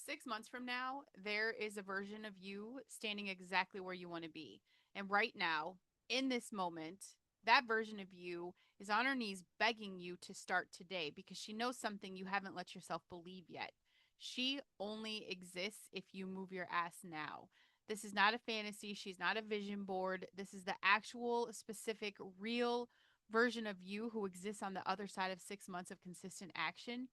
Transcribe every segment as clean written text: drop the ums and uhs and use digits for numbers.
6 months from now, there is a version of you standing exactly where you want to be. And right now, in this moment, that version of you is on her knees begging you to start today because she knows something you haven't let yourself believe yet. She only exists if you move your ass now. This is not a fantasy. She's not a vision board. This is the actual, specific, real version of you who exists on the other side of 6 months of consistent action,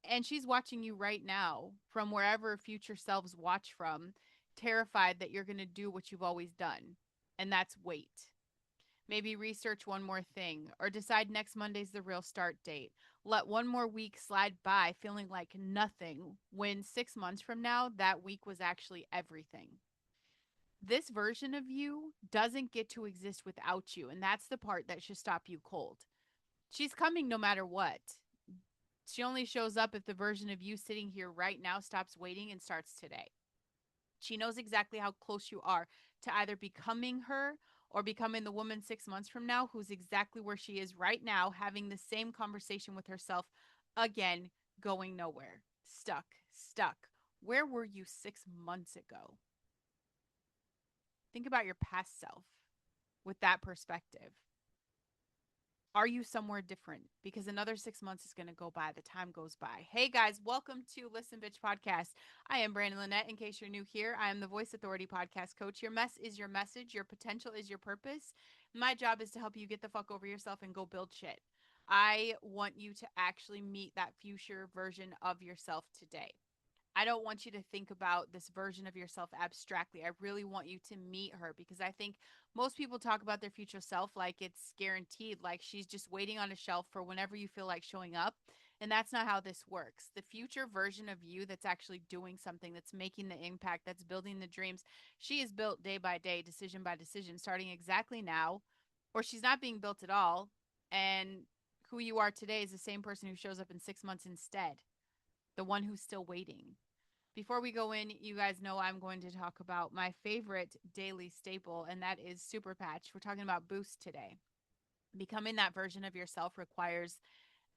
and she's watching you right now from wherever future selves watch from, terrified that you're going to do what you've always done, and that's wait. Maybe research one more thing or decide next Monday's the real start date. Let one more week slide by feeling like nothing when 6 months from now, that week was actually everything. This version of you doesn't get to exist without you, and that's the part that should stop you cold. She's coming no matter what. She only shows up if the version of you sitting here right now stops waiting and starts today. She knows exactly how close you are to either becoming her or becoming the woman 6 months from now who's exactly where she is right now, having the same conversation with herself again, going nowhere. Stuck, stuck. Where were you 6 months ago? Think about your past self with that perspective. Are you somewhere different? Because another 6 months is going to go by. The time goes by. Hey guys, welcome to Listen Bitch Podcast. I am Brandon Lynette. In case you're new here, I am the Voice Authority Podcast Coach. Your mess is your message. Your potential is your purpose. My job is to help you get the fuck over yourself and go build shit. I want you to actually meet that future version of yourself today. I don't want you to think about this version of yourself abstractly. I really want you to meet her because I think most people talk about their future self like it's guaranteed, like she's just waiting on a shelf for whenever you feel like showing up. And that's not how this works. The future version of you that's actually doing something, that's making the impact, that's building the dreams, she is built day by day, decision by decision, starting exactly now, or she's not being built at all. And who you are today is the same person who shows up in 6 months instead, the one who's still waiting. Before we go in, you guys know I'm going to talk about my favorite daily staple, and that is Super Patch. We're talking about Boost today. Becoming that version of yourself requires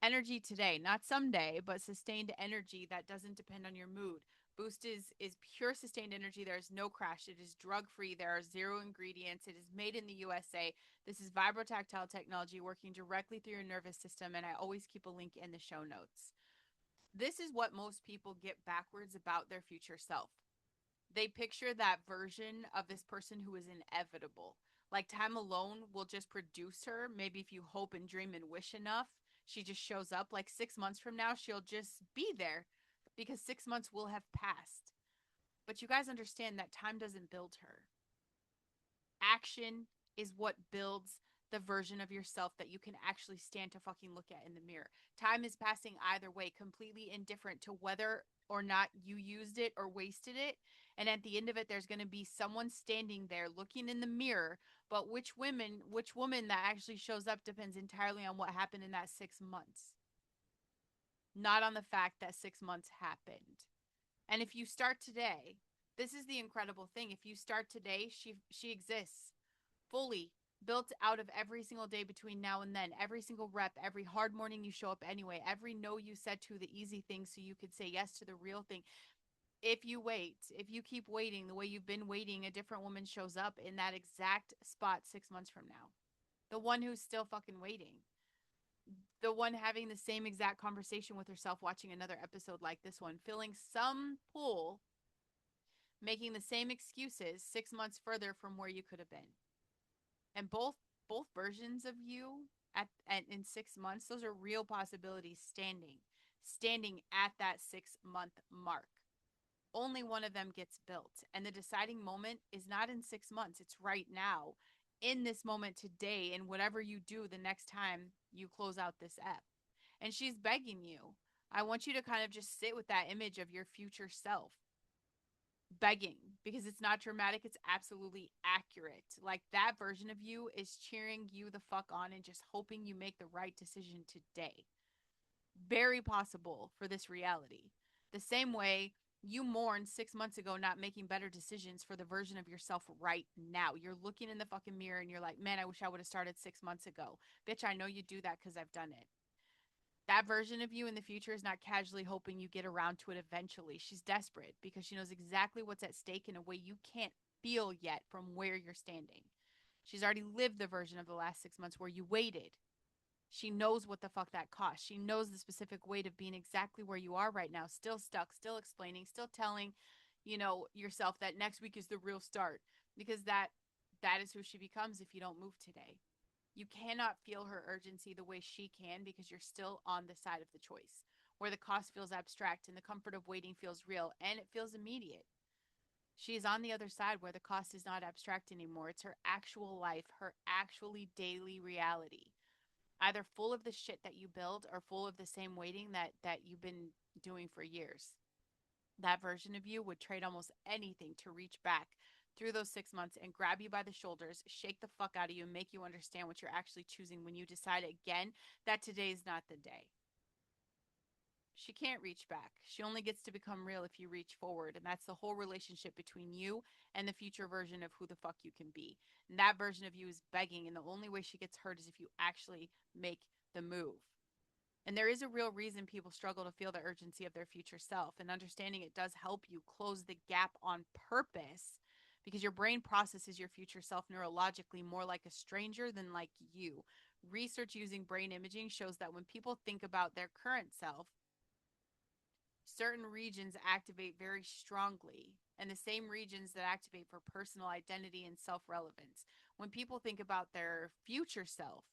energy today, not someday, but sustained energy that doesn't depend on your mood. Boost is pure sustained energy. There's no crash. It is drug free. There are zero ingredients. It is made in the USA. This is vibrotactile technology working directly through your nervous system, and I always keep a link in the show notes. This is what most people get backwards about their future self. They picture that version of this person who is inevitable. Like time alone will just produce her. Maybe if you hope and dream and wish enough, she just shows up. Like 6 months from now, she'll just be there because 6 months will have passed. But you guys understand that time doesn't build her. Action is what builds the version of yourself that you can actually stand to fucking look at in the mirror. Time is passing either way, completely indifferent to whether or not you used it or wasted it. And at the end of it, there's going to be someone standing there looking in the mirror. But which woman that actually shows up depends entirely on what happened in that 6 months, not on the fact that 6 months happened. And if you start today, this is the incredible thing. If you start today, she exists fully built out of every single day between now and then, every single rep, every hard morning you show up anyway, every no you said to the easy thing so you could say yes to the real thing. If you wait, if you keep waiting the way you've been waiting, a different woman shows up in that exact spot 6 months from now. The one who's still fucking waiting. The one having the same exact conversation with herself, watching another episode like this one, feeling some pull, making the same excuses 6 months further from where you could have been. And both versions of you at in 6 months, those are real possibilities standing at that 6 month mark. Only one of them gets built, and the deciding moment is not in 6 months, it's right now, in this moment today, and whatever you do the next time you close out this app. And she's begging you, I want you to kind of just sit with that image of your future self begging, because it's not dramatic, it's absolutely accurate. Like that version of you is cheering you the fuck on and just hoping you make the right decision today. Very possible for this reality. The same way you mourned 6 months ago not making better decisions for the version of yourself right now. You're looking in the fucking mirror and you're like, man, I wish I would have started 6 months ago. Bitch, I know you do that because I've done it. That version of you in the future is not casually hoping you get around to it eventually. She's desperate because she knows exactly what's at stake in a way you can't feel yet from where you're standing. She's already lived the version of the last 6 months where you waited. She knows what the fuck that cost. She knows the specific weight of being exactly where you are right now, still stuck, still explaining, still telling, yourself that next week is the real start because that is who she becomes if you don't move today. You cannot feel her urgency the way she can because you're still on the side of the choice, where the cost feels abstract and the comfort of waiting feels real and it feels immediate. She is on the other side where the cost is not abstract anymore. It's her actual life, her actually daily reality, either full of the shit that you build or full of the same waiting that you've been doing for years. That version of you would trade almost anything to reach back through those 6 months and grab you by the shoulders, shake the fuck out of you, and make you understand what you're actually choosing when you decide again that today is not the day. She can't reach back. She only gets to become real if you reach forward. And that's the whole relationship between you and the future version of who the fuck you can be. And that version of you is begging. And the only way she gets hurt is if you actually make the move. And there is a real reason people struggle to feel the urgency of their future self. And understanding it does help you close the gap on purpose because your brain processes your future self neurologically more like a stranger than like you. Research using brain imaging shows that when people think about their current self, certain regions activate very strongly, and the same regions that activate for personal identity and self relevance. When people think about their future self,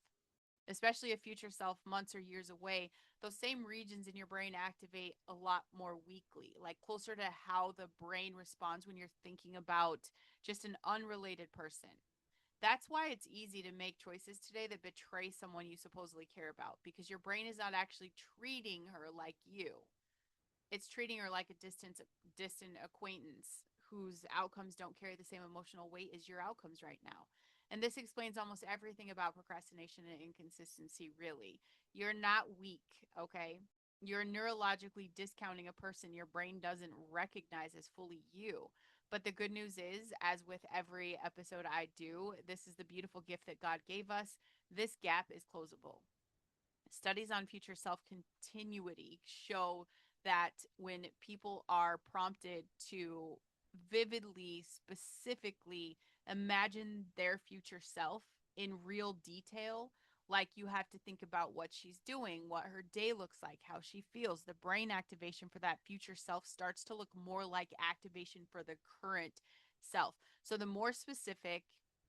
especially a future self months or years away, those same regions in your brain activate a lot more weakly, like closer to how the brain responds when you're thinking about just an unrelated person. That's why it's easy to make choices today that betray someone you supposedly care about because your brain is not actually treating her like you. It's treating her like a distant acquaintance whose outcomes don't carry the same emotional weight as your outcomes right now. And this explains almost everything about procrastination and inconsistency, really. You're not weak, okay? You're neurologically discounting a person your brain doesn't recognize as fully you. But the good news is, as with every episode I do, this is the beautiful gift that God gave us. This gap is closable. Studies on future self continuity show that when people are prompted to vividly, specifically imagine their future self in real detail, like you have to think about what she's doing, what her day looks like, how she feels, the brain activation for that future self starts to look more like activation for the current self. So the more specific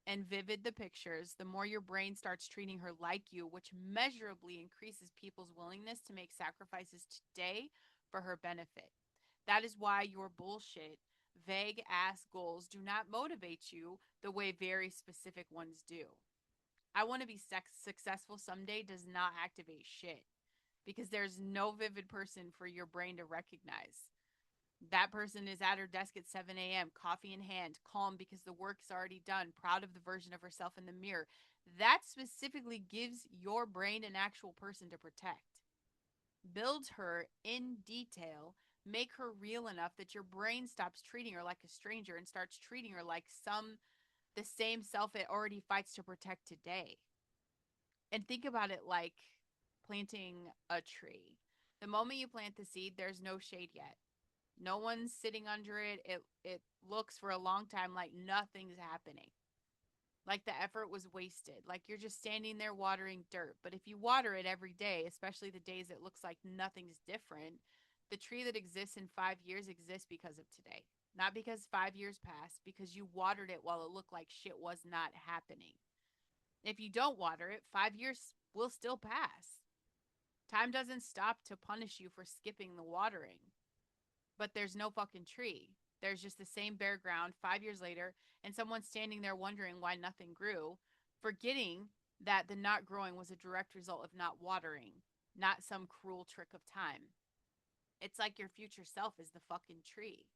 and vivid the pictures, the more your brain starts treating her like you, which measurably increases people's willingness to make sacrifices today for her benefit. That is why your bullshit, vague ass goals do not motivate you the way very specific ones do. I want to be successful someday does not activate shit because there's no vivid person for your brain to recognize. That person is at her desk at 7 a.m., coffee in hand, calm because the work's already done, proud of the version of herself in the mirror. That specifically gives your brain an actual person to protect. Build her in detail, make her real enough that your brain stops treating her like a stranger and starts treating her like the same self it already fights to protect today. And think about it like planting a tree. The moment you plant the seed, there's no shade yet. No one's sitting under it. It looks for a long time like nothing's happening. Like the effort was wasted. Like you're just standing there watering dirt. But if you water it every day, especially the days it looks like nothing's different, the tree that exists in 5 years exists because of today. Not because 5 years passed, because you watered it while it looked like shit was not happening. If you don't water it, 5 years will still pass. Time doesn't stop to punish you for skipping the watering. But there's no fucking tree. There's just the same bare ground 5 years later, and someone standing there wondering why nothing grew, forgetting that the not growing was a direct result of not watering, not some cruel trick of time. It's like your future self is the fucking tree.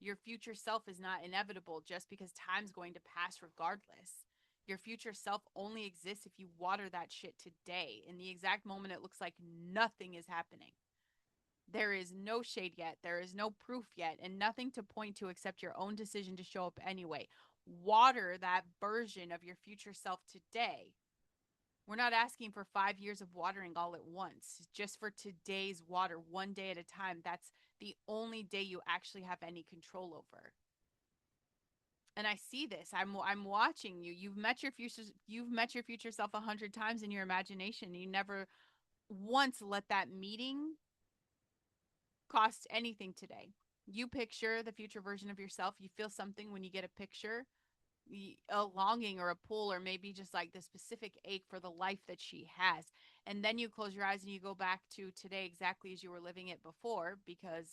Your future self is not inevitable just because time's going to pass regardless. Your future self only exists if you water that shit today in the exact moment it looks like nothing is happening. There is no shade yet. There is no proof yet, and nothing to point to except your own decision to show up anyway. Water that version of your future self today. We're not asking for 5 years of watering all at once, just for today's water, one day at a time. That's the only day you actually have any control over. And I see this. I'm watching you. You've met your future self 100 times in your imagination. You never once let that meeting cost anything today. You picture the future version of yourself. You feel something when you get a picture, a longing or a pull, or maybe just like the specific ache for the life that she has. And then you close your eyes and you go back to today exactly as you were living it before, because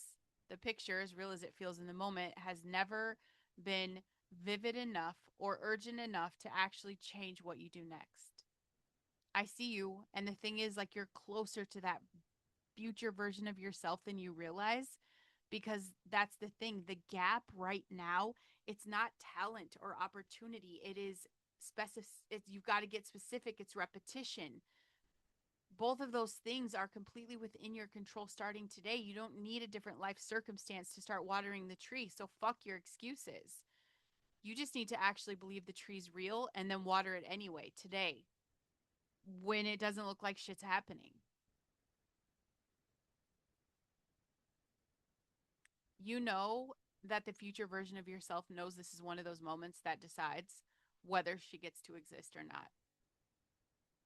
the picture, as real as it feels in the moment, has never been vivid enough or urgent enough to actually change what you do next. I see you. And the thing is, like, you're closer to that future version of yourself than you realize, because that's the thing. The gap right now, it's not talent or opportunity. It is you've got to get specific. It's repetition. Both of those things are completely within your control starting today. You don't need a different life circumstance to start watering the tree. So fuck your excuses. You just need to actually believe the tree's real and then water it anyway today when it doesn't look like shit's happening. You know that the future version of yourself knows this is one of those moments that decides whether she gets to exist or not.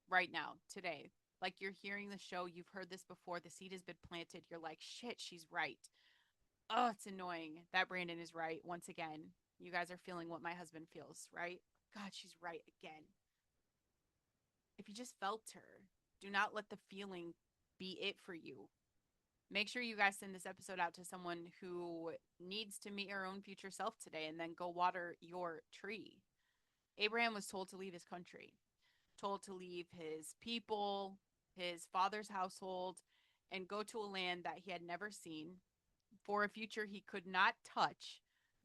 Right now, today. Like, you're hearing the show, you've heard this before, the seed has been planted. You're like, shit, she's right. Oh, it's annoying that Brandon is right. Once again, you guys are feeling what my husband feels, right? God, she's right again. If you just felt her, do not let the feeling be it for you. Make sure you guys send this episode out to someone who needs to meet her own future self today, and then go water your tree. Abraham was told to leave his country, told to leave his people, his father's household, and go to a land that he had never seen for a future he could not touch,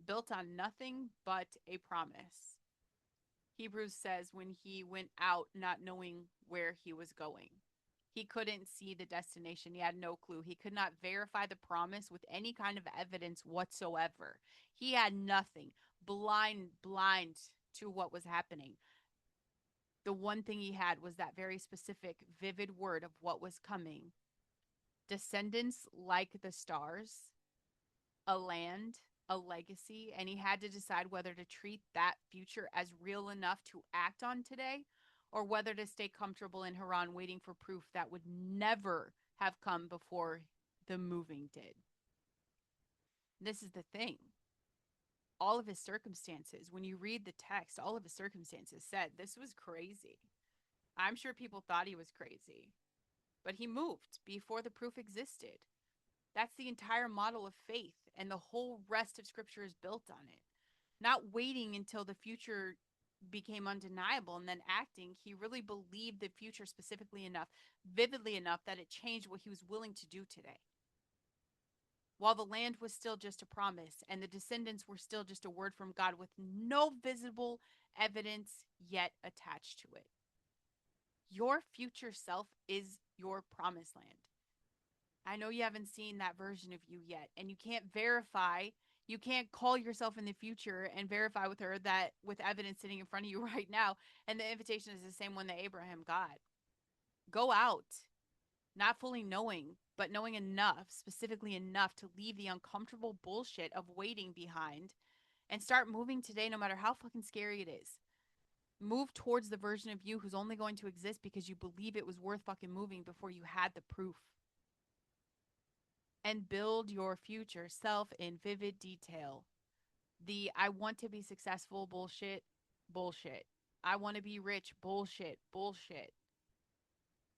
built on nothing but a promise. Hebrews says when he went out not knowing where he was going. He couldn't see the destination. He had no clue. He could not verify the promise with any kind of evidence whatsoever. He had nothing. Blind to what was happening. The one thing he had was that very specific, vivid word of what was coming. Descendants like the stars, a land, a legacy, and he had to decide whether to treat that future as real enough to act on today, or whether to stay comfortable in Haran waiting for proof that would never have come before the moving did. This is the thing. All of his circumstances, when you read the text, all of his circumstances said this was crazy. I'm sure people thought he was crazy, but he moved before the proof existed. That's the entire model of faith, and the whole rest of scripture is built on it. Not waiting until the future became undeniable and then acting. He really believed the future specifically enough, vividly enough, that it changed what he was willing to do today. While the land was still just a promise and the descendants were still just a word from God with no visible evidence yet attached to it. Your future self is your promised land. I know you haven't seen that version of you yet, and you can't verify. You can't call yourself in the future and verify with her that with evidence sitting in front of you right now. And the invitation is the same one that Abraham got. Go out, not fully knowing, but knowing enough, specifically enough to leave the uncomfortable bullshit of waiting behind and start moving today, no matter how fucking scary it is. Move towards the version of you who's only going to exist because you believe it was worth fucking moving before you had the proof. And build your future self in vivid detail. The I want to be successful bullshit, bullshit. I want to be rich bullshit, bullshit.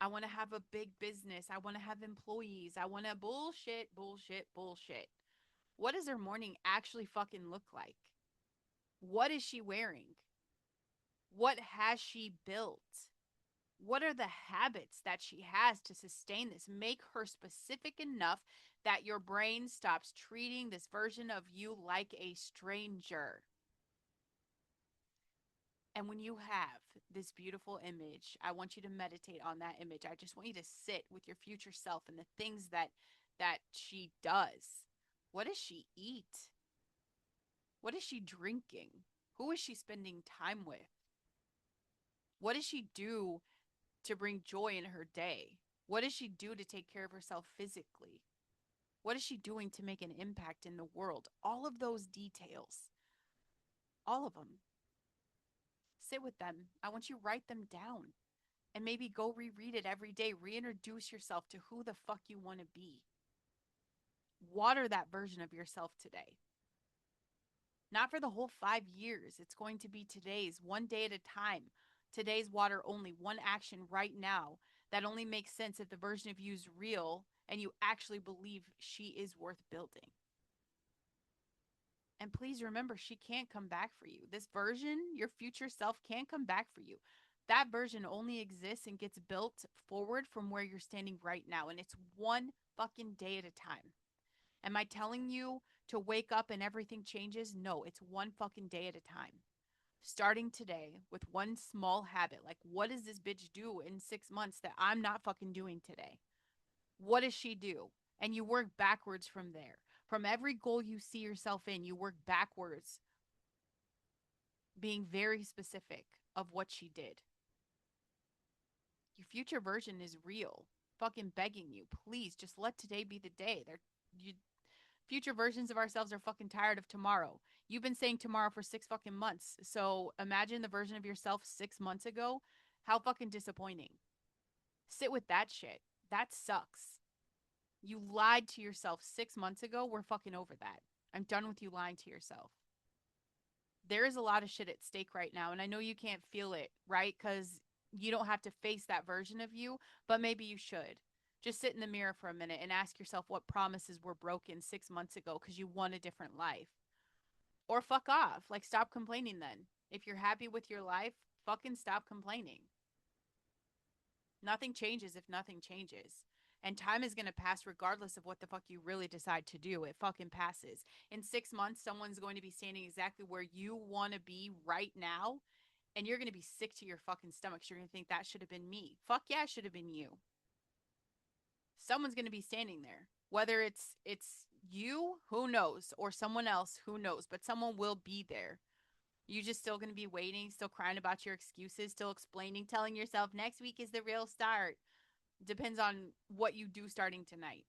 I want to have a big business. I want to have employees. I want to bullshit, bullshit, bullshit. What does her morning actually fucking look like? What is she wearing? What has she built? What are the habits that she has to sustain this? Make her specific enough that your brain stops treating this version of you like a stranger. And when you have this beautiful image, I want you to meditate on that image. I just want you to sit with your future self and the things that she does. What does she eat? What is she drinking? Who is she spending time with? What does she do to bring joy in her day? What does she do to take care of herself physically? What is she doing to make an impact in the world? All of those details, all of them. Sit with them. I want you to write them down and maybe go reread it every day. Reintroduce yourself to who the fuck you want to be. Water that version of yourself today. Not for the whole 5 years. It's going to be today's, one day at a time. Today's water only, one action right now that only makes sense if the version of you is real and you actually believe she is worth building. And please remember, she can't come back for you. This version, your future self, can't come back for you. That version only exists and gets built forward from where you're standing right now. And it's one fucking day at a time. Am I telling you to wake up and everything changes? No, it's one fucking day at a time. Starting today with one small habit. Like, what does this bitch do in 6 months that I'm not fucking doing today? What does she do? And you work backwards from there. From every goal you see yourself in, you work backwards, being very specific of what she did. Your future version is real. Fucking begging you, please just let today be the day. Future versions of ourselves are fucking tired of tomorrow. You've been saying tomorrow for 6 fucking months. So imagine the version of yourself 6 months ago. How fucking disappointing. Sit with that shit. That sucks. You lied to yourself 6 months ago. We're fucking over that. I'm done with you lying to yourself. There is a lot of shit at stake right now. And I know you can't feel it, right? Because you don't have to face that version of you, but maybe you should. Just sit in the mirror for a minute and ask yourself what promises were broken 6 months ago because you want a different life. Or fuck off. Like, stop complaining then. If you're happy with your life, fucking stop complaining. Nothing changes if nothing changes. And time is going to pass regardless of what the fuck you really decide to do. It fucking passes. In 6 months, someone's going to be standing exactly where you want to be right now. And you're going to be sick to your fucking stomach. You're going to think that should have been me. Fuck yeah, it should have been you. Someone's going to be standing there. Whether it's you, who knows, or someone else, who knows, but someone will be there. You just still going to be waiting, still crying about your excuses, still explaining, telling yourself next week is the real start. Depends on what you do starting tonight.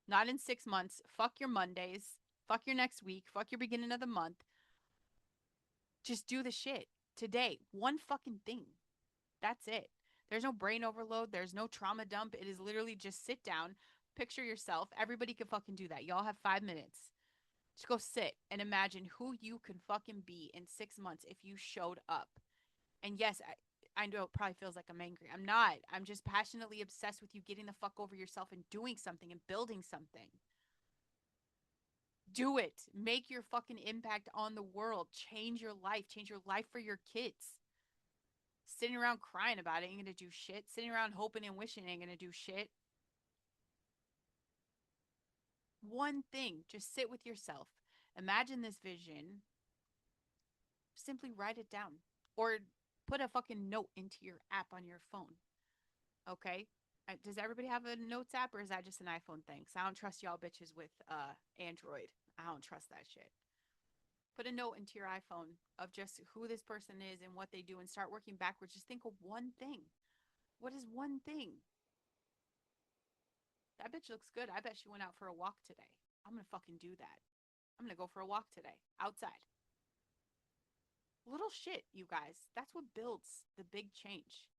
Not in 6 months. Fuck your Mondays. Fuck your next week. Fuck your beginning of the month. Just do the shit today. One fucking thing. That's it. There's no brain overload. There's no trauma dump. It is literally just sit down, picture yourself. Everybody can fucking do that. Y'all have 5 minutes. Just go sit and imagine who you can fucking be in 6 months if you showed up. And yes, I know it probably feels like I'm angry. I'm not. I'm just passionately obsessed with you getting the fuck over yourself and doing something and building something. Do it. Make your fucking impact on the world. Change your life. Change your life for your kids. Sitting around crying about it ain't gonna do shit. Sitting around hoping and wishing ain't gonna do shit. One thing. Just sit with yourself. Imagine this vision. Simply write it down. Or put a fucking note into your app on your phone. Okay? Does everybody have a notes app or is that just an iPhone thing? Because I don't trust y'all bitches with Android. I don't trust that shit. Put a note into your iPhone of just who this person is and what they do and start working backwards. Just think of one thing. What is one thing? That bitch looks good. I bet she went out for a walk today. I'm going to fucking do that. I'm going to go for a walk today outside. Little shit, you guys. That's what builds the big change.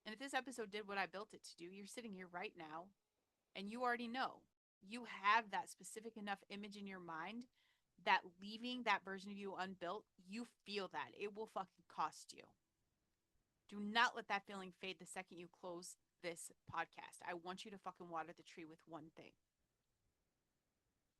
And if this episode did what I built it to do, you're sitting here right now and you already know. You have that specific enough image in your mind that leaving that version of you unbuilt, you feel that. It will fucking cost you. Do not let that feeling fade the second you close this podcast. I want you to fucking water the tree with one thing.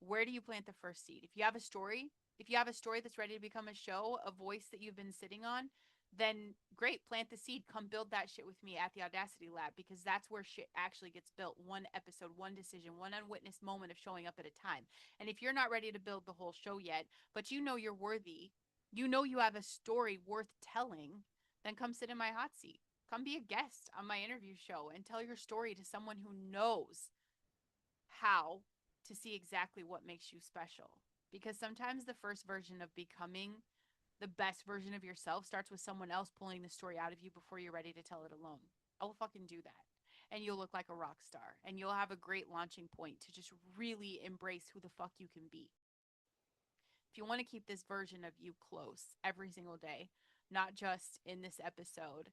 Where do you plant the first seed? If you have a story that's ready to become a show, a voice that you've been sitting on, then great, plant the seed. Come build that shit with me at the Audacity Lab, because that's where shit actually gets built. One episode, one decision, one unwitnessed moment of showing up at a time. And if you're not ready to build the whole show yet, but you know you're worthy, you know you have a story worth telling, then come sit in my hot seat. Come be a guest on my interview show and tell your story to someone who knows how to see exactly what makes you special. Because sometimes the first version of becoming The best version of yourself starts with someone else pulling the story out of you before you're ready to tell it alone. I will fucking do that. And you'll look like a rock star. And you'll have a great launching point to just really embrace who the fuck you can be. If you want to keep this version of you close every single day, not just in this episode,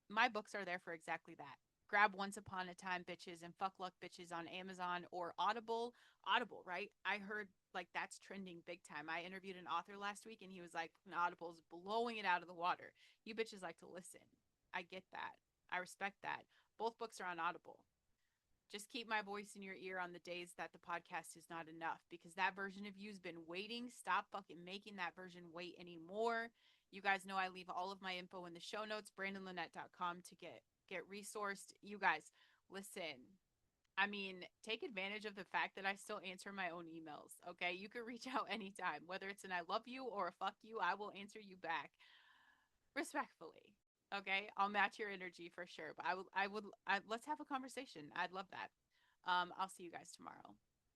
my books are there for exactly that. Grab Once Upon a Time Bitches and Fuck Luck Bitches on Amazon or Audible. Audible, right? I heard like that's trending big time. I interviewed an author last week and he was like, Audible's blowing it out of the water. You bitches like to listen. I get that. I respect that. Both books are on Audible. Just keep my voice in your ear on the days that the podcast is not enough because that version of you's been waiting. Stop fucking making that version wait anymore. You guys know I leave all of my info in the show notes, brandonlynette.com to get resourced. You guys, listen. I mean, take advantage of the fact that I still answer my own emails. Okay, you can reach out anytime, whether it's an I love you or a fuck you. I will answer you back respectfully. Okay, I'll match your energy for sure. But let's have a conversation. I'd love that. I'll see you guys tomorrow.